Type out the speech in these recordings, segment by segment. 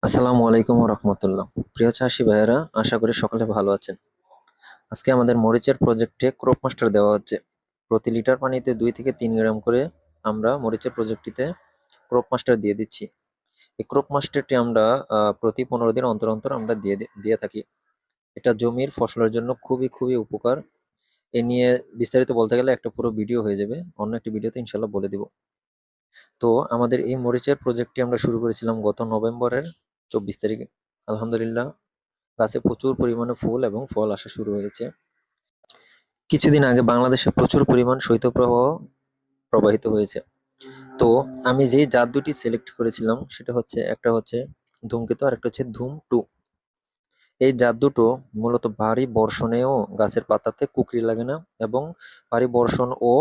আসসালামু আলাইকুম রহমতুল্লাহ। প্রিয় চাষি ভাইয়েরা, আশা করি সকলে ভালো আছেন। আজকে আমাদের মরিচের প্রজেক্টে ক্রপ মাস্টার দেওয়া হচ্ছে। প্রতি লিটার পানিতে 2 থেকে 3 গ্রাম করে আমরা মরিচের প্রজেক্টটিতে ক্রপ মাস্টার দিয়ে দিচ্ছি। এই ক্রপ মাস্টারটি আমরা প্রতি 15 দিন অন্তর অন্তর আমরা দিয়ে থাকি। এটা জমির ফসলের জন্য খুবই খুবই উপকার। এ নিয়ে বিস্তারিত বলতে গেলে একটা পুরো ভিডিও হয়ে যাবে, অন্য একটি ভিডিওতে ইনশাল্লাহ বলে দিব। তো আমাদের এই মরিচের প্রজেক্টটি আমরা শুরু করেছিলাম গত নভেম্বরের 24 তারিখে। আলহামদুলিল্লাহ, গাছে প্রচুর পরিমাণে ফুল এবং ফল আসা শুরু হয়েছে। কিছুদিন আগে বাংলাদেশে প্রচুর পরিমাণ শৈত্যপ্রবাহ প্রবাহিত হয়েছে। তো আমি যেই জাত দুটি সিলেক্ট করেছিলাম সেটা হচ্ছে, একটা হচ্ছে ধূমকেতু আর একটা হচ্ছে ধূম 2। এই জাত দুটো মূলত ভারী বর্ষণেও গাছের পাতাতে কুকরি লাগে না এবং ভারী বর্ষণ ও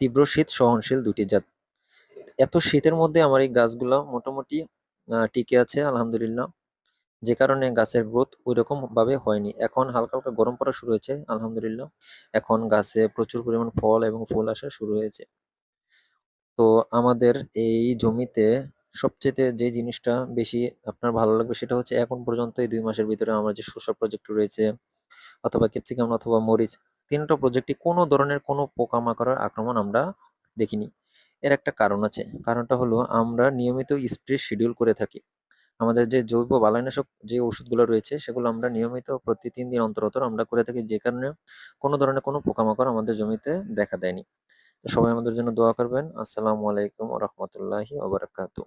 তীব্র শীত সহনশীল দুটি জাত। এত শীতের মধ্যে আমার এই গাছগুলো মোটামুটি টিকে আছে আলহামদুলিল্লাহ। যে কারণে গাছের গ্রোথ ওইরকম ভাবে হয়নি। এখন হালকা হালকা গরম পড়া শুরু হয়েছে আলহামদুলিল্লাহ। এখন গাছে প্রচুর পরিমাণ ফল এবং ফুল আসা শুরু হয়েছে। তো আমাদের এই জমিতে সবচেয়ে যে জিনিসটা বেশি আপনার ভালো লাগবে সেটা হচ্ছে, এখন পর্যন্ত এই 2 মাসের ভিতরে আমার যে শসা প্রজেক্ট রয়েছে অথবা ক্যাপসিকাম অথবা মরিচ, তিনটা প্রজেক্টই কোনো ধরনের কোনো পোকামাকড়ের আক্রমণ আমরা দেখিনি। এর একটা কারণ আছে। কারণটা হলো, আমরা নিয়মিত স্প্রে শিডিউল করে থাকি। আমাদের যে জৈব বালাইনাশক যে ওষুধগুলো রয়েছে সেগুলো আমরা নিয়মিত প্রতি 3 দিন অন্তর অন্তর আমরা করে থাকি, যে কারণে কোনো ধরনের কোনো পোকামাকড় আমাদের জমিতে দেখা দেয়নি। তো সবাই আমাদের জন্য দোয়া করবেন। আসসালামু আলাইকুম রহমতুল্লাহি ওবারাকাতু।